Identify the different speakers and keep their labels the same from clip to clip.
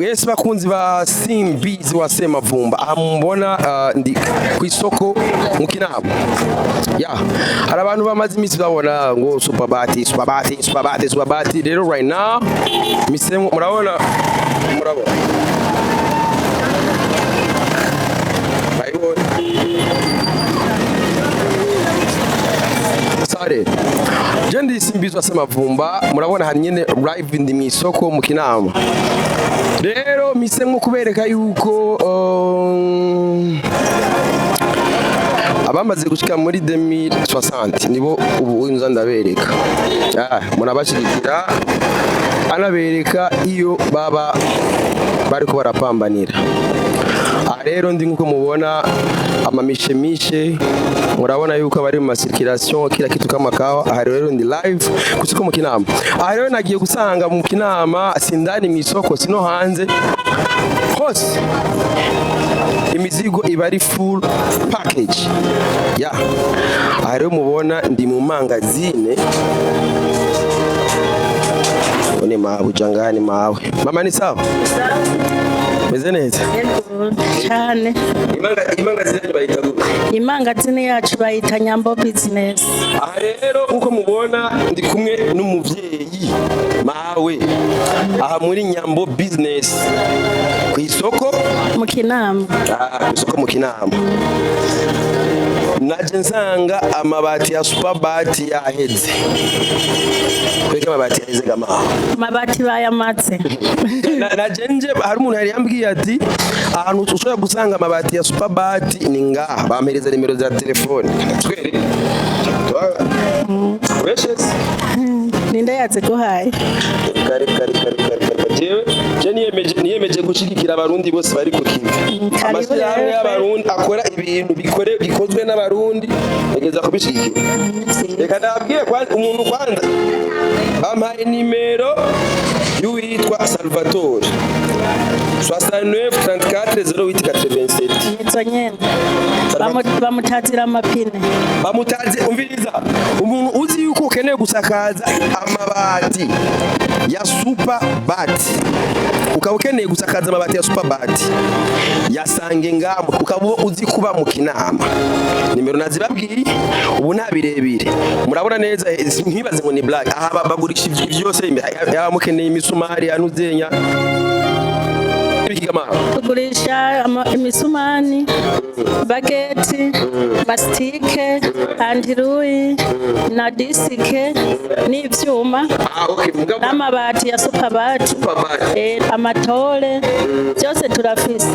Speaker 1: Yes bakunzi ba Simbizi wa Semavumba amubona ndi ku isoko mu Kinama hari abantu bamaze iminsi babona ngo Superbati rero right now misemo murabona sare jendi Simbizi wa Semavumba murabona hari nyene live ndi mu isoko mu Kinama. Rero misemo kubereka yuko abamaze gushika muri 2060 nibo ubu inza ndabereka munabashigikira anabereka iyo baba bariko barapambanira. Rero ndi nkuko mubona amamishemishe murabona yuko bari mu circulation kila kitu kama kawa. Rero ndi live kusiko mu Kinama. Rero nagiye gusanga mu Kinama sindani mu isoko sino hanze hose imizigo ibari full package rero mubona ndi mu mangazine one mawe jangani mawe mama ni sawa meze neza
Speaker 2: cyane.
Speaker 1: Imangazine bayita gute?
Speaker 2: Imangazine yacu bayita Nyambo Business.
Speaker 1: Rero uko mubona ndi kumwe n'umuvyeyi mawe aha muri Nyambo Business ku isoko
Speaker 2: mu Kinama.
Speaker 1: Isoko mu Kinama naje nsanga amabati ya Superbati yaheze. Kweka amabati yaheze gama
Speaker 2: amabati bayamatse
Speaker 1: najenje hari umuntu yari yambwiye ati ahantu ushobora gusanga amabati ya Superbati ni ngaha bampereza nimero za telefone twere
Speaker 2: Linda yaze guhaye
Speaker 1: kare je niyemeje gushigikira abarundi bose bari ku kivi. Amashyirahamwe y'abarundi akora ibintu bikozwe n'abarundi bageza kubishigikira. Reka ndabwire umuntu kwanza bampaye nimero y'uwitwa Salvatore 69 34 0887
Speaker 2: nizo nyene bamutazira amapine
Speaker 1: bamutaze. Umviriza umuntu uzi yuko ukeneye gusakaza amabati ya Superbati ukaba ukeneye gusakaza amabati ya Superbati yasange ngamo ukaba uzi kuba mu Kinama. Nimero nazibabwiye ubu nta birebire murabona neza nkibaze ngo ni black aha bagurisha ivyo byose yaba mukeneye imisumari anuzenya
Speaker 2: tugurisha imisumani bageti mastike andirui na disike n'ivyuma n'amabati ya Superbati amatole byose turafise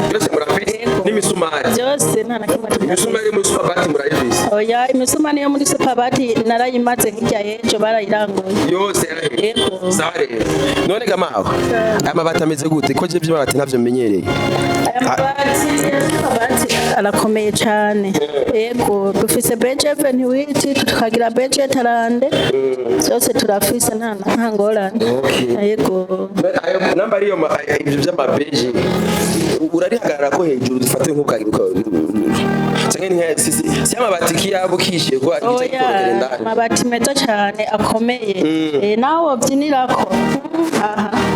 Speaker 1: n'imisumari
Speaker 2: byose nta nakimwe
Speaker 1: imisumari muri Superbati murayifise.
Speaker 2: Oya imisumani yo muri Superbati narayimaze hirya yejo barayiranguye
Speaker 1: yose
Speaker 2: yego
Speaker 1: sare. None gamaho amabati ameze gute ko je by'amabati ntavyo menyereye?
Speaker 2: Superbati arakomeye cyane yego dufise budget witi tukagira budget arande byose turafise nta ngorane yego.
Speaker 1: Ayo namba ariyo ibyo by'amabeje urarihagarara ko hejuru dufate nk'ukagiruka cyangwa si amabati kiyabo kishiye ko ari cyo korogera ndani.
Speaker 2: Amabati meza cyane akomeye naho wabyinirako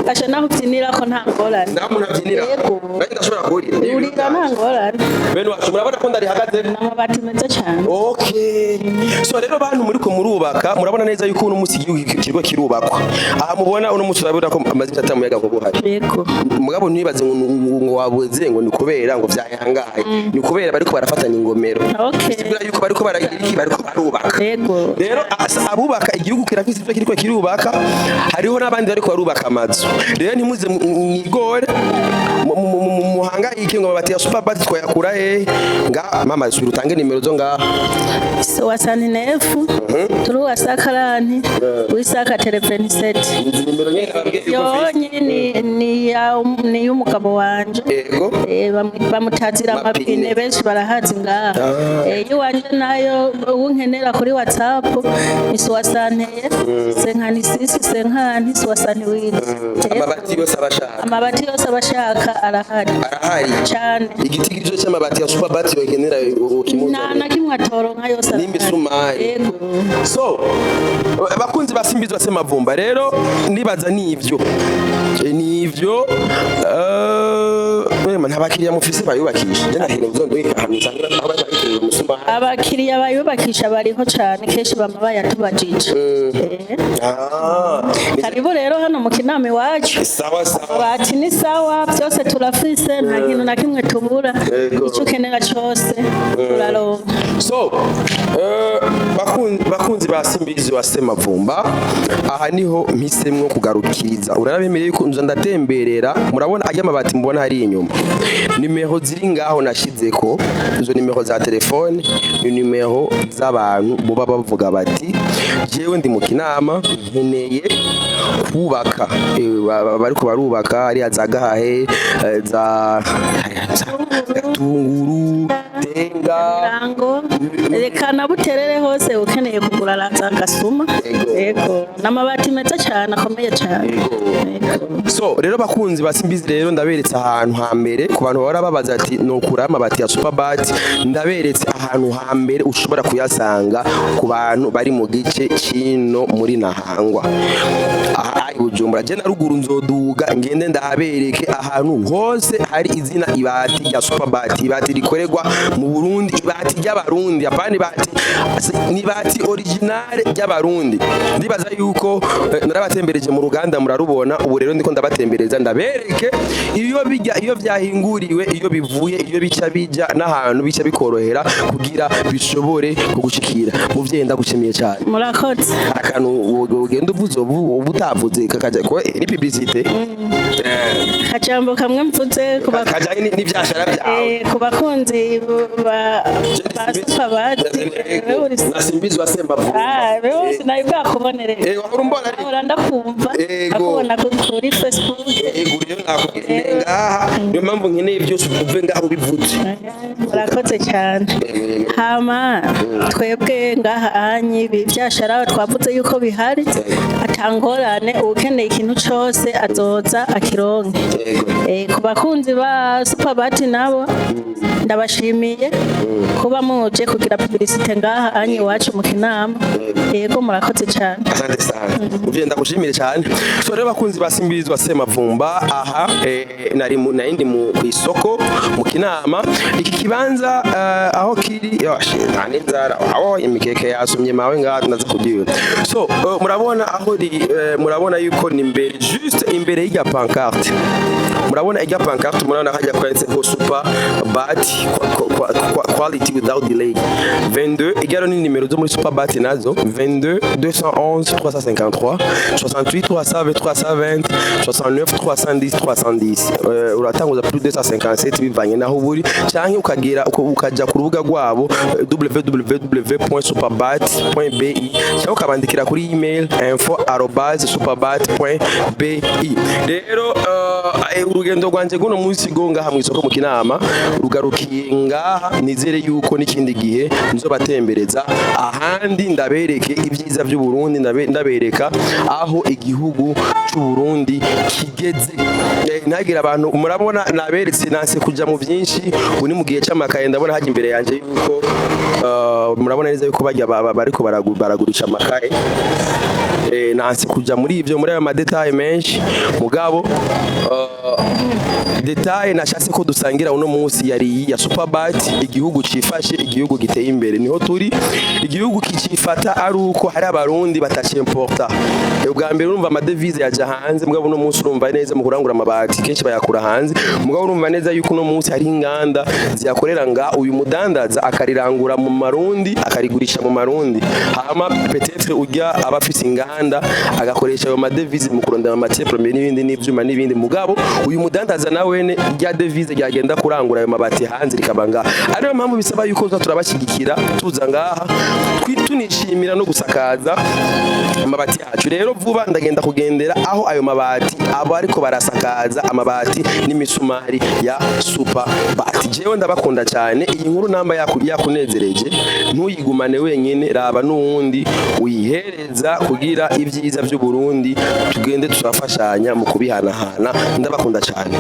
Speaker 2: gasha naho ubyinirako nta ngorane
Speaker 1: namuntu abyinira kandi ndashobora kurira
Speaker 2: urira nta ngorane
Speaker 1: bene wacu murabona ko ndarihagaze
Speaker 2: amabati meza cyane.
Speaker 1: Okay so rero bantu muri ko murubaka murabona neza yuko uno munsi kirwa kirubakwa aha mubona uno munsi urabona ko amazi atamuyaga ngo buhari
Speaker 2: yego
Speaker 1: mugabo ntibaze ngo wabuze ngo ni kubera ngo byayangaye ni kubera bariko barafatanya ingomero. Sigura yuko bariko bariko barubaka
Speaker 2: yego.
Speaker 1: Rero abubaka igihugu kirafise ivyo kiriko kirubaka hariho n'abandi bariko barubaka amazu. Rero ntimuze mwigore muhangayike ngo amabati ya Superbati twayakura nga mama suri utange nimero zo nga
Speaker 2: wasani nefu turu wasakarani wisaka telefoni set
Speaker 1: nimero
Speaker 2: nyene ni y'umugabo wanje
Speaker 1: yego
Speaker 2: bamutazira amapine benshi barahazi ngaha iyo wanje nayo unkenera kuri WhatsApp iswasanteye senkani sisi senkani iswasani widi amabati yose abashaka arahari cyane.
Speaker 1: Igiti gijo cy'amabati ya Superbati yokenera
Speaker 2: ukimuzana na kimwe atoronka yose
Speaker 1: n'imisumari
Speaker 2: yego.
Speaker 1: So bakunzi basimbizi wa Semavumba rero ndibaza nivyo nivyo ntabakiriya mufise bayubakisha je nahinda uzondoye ahantu usanga aho bayikorera umusuma
Speaker 2: abakiriya bayubakisha bariho cyane kenshi bama bayatubajije karibu rero hano mu kinama iwacu
Speaker 1: sawa
Speaker 2: bati ni sawa byose turafise nta kintu na kimwe tubura icyo ukenera cyose uraronka
Speaker 1: so bakunzi ba Simbizi wa Semavumba aha niho mpisemwo kugarukiriza urarabemereye ko nzo ndatemberera murabona ajya amabati mbona hari inyuma nimero ziri ngaho nashizeko izo nimero za telefone ni nimero z'abantu buba bavuga bati jewe ndi mu kinama nkeneye kubaka bariko barubaka ari azagahahe za Gatunguru Tenga
Speaker 2: reka na Buterere hose ukeneye kugura raza Gasuma yego n'amabati meza cyane akomeye cyane
Speaker 1: so rero bakunzi ba Simbizi rero ndaberetse ahantu hambere ku bantu bahora babaza ati nokura amabati ya Superbat ndaberetse ahantu hambere ushobora kuyasanga ku bantu bari mu gice kino muri Nahangwa aha Bujumbura je na ruguru nzoduga ngende ndabereke ahantu hose hari izina ibati ya Superbat ibati rikorerwa mu Burundi ibati ry'abarundi apana ibati ni ibati original ry'abarundi ndibaza yuko narabatembereje mu ruganda murarubona ubu rero ndiko ndabatembereza ndabereke iyo bijya iyo byahinguriwe iyo bivuye iyo bica bija n'ahantu bica bikorohera kugira bishobore kugushikira muvye ndagushimiye cyane
Speaker 2: murakoze
Speaker 1: akantu ugenda uvuze ubutavuze kakaja ko ni publicité
Speaker 2: kajambo kamwe mvuze
Speaker 1: kajanye n'ivyashara byawe
Speaker 2: ku bakunzi ba Superbat
Speaker 1: na Simbizi wa Semavumba
Speaker 2: rero sinayibwa kubonere
Speaker 1: warumbona
Speaker 2: ndakumva akubona kuri Facebook
Speaker 1: rero nakubwiye ngaha niyo mpamvu nkeneye byose uvuve ngaho bivuze
Speaker 2: murakoze cyane hama twebwe ngaha anyi byashara twavuze yuko bihari atangorane ukeneye ikintu cyose azoza akironke ku bakunzi ba Superbat nabo ndabashimiye kuba muje kugira publicité ngaha anyi iwacu mu kinama yego murakoze cyane
Speaker 1: asante sana uvye ndagushimire cyane so rero bakunzi ba Simbizi wa Semavumba aha nari mu isoko mu kinama iki kibanza aho kiri nani nzara aho imikeke yasumye mawe ngaha naza kugiye so murabona aho murabona yuko ni imbere juste imbere y'ya pancarte murabona ijya pancarte murabona hajya kwanditse ko Superbat quality without delay 22 igaro ni nimero zo muri Superbat nazo 22 211 353 68 320 320 69 310 310 uratanguza plus 257 bivanye naho buri canke ukagira ukaja ku rubuga rwabo www.superbat.bi cyangwa ukabandikira kuri email info@superbat.bi rero urugendo rwanje guno munsi ngaha mu isoko mu kinama rugarukiye ngaha nizere yuko n'ikindi gihe nzobatembereza ahandi ndabereke ibyiza by'u Burundi ndabereka aho igihugu cy'u Burundi kigeze nagira abantu murabona naberetse nanse kuja mu byinshi uni mu gihe cy'amakaye ndabona haje imbere yanje yuko murabona neza yuko bajya bariko baragurisha amakaye nanse kuja muri ivyo muri ayo madetail menshi mugabo detail nashatse ko dusangira uno munsi yari ya Superbat igihugu cifashe igihugu giteye imbere niho turi igihugu kicifata ari uko hari abarundi batachimporta ubwa mbere urumva amadevize yaje hanze mugabo uno munsi urumva neza mu kurangura amabati kenshi bayakura hanze mugabo urumva neza yuko uno munsi hari inganda ziyakorera nga uyu mudandaza akarirangura mu marundi akarigurisha mu marundi hama peut-être ujya abafise inganda agakoresha ayo madevize mu kurondera amatière première n'ibindi n'ivyuma n'ibindi mugabo uyu mudandaza nawe rya devize ryagenda kurangura ayo mabati hanze rikabanga ariyo mpamvu bisaba yuko turabashyigikira tuza ngaha tunishimira no gusakaza amabati yacu rero vuba ndagenda kugendera aho ayo mabati abo ariko barasakaza amabati n'imisumari ya Superbat jewe ndabakunda cyane iyi nkuru namba yakunezereje ntuyigumane wenyine raba n'uwundi uyihereza kugira ibyiza by'u Burundi tugende turafashanya mu kubihanahana ndabakunda cyane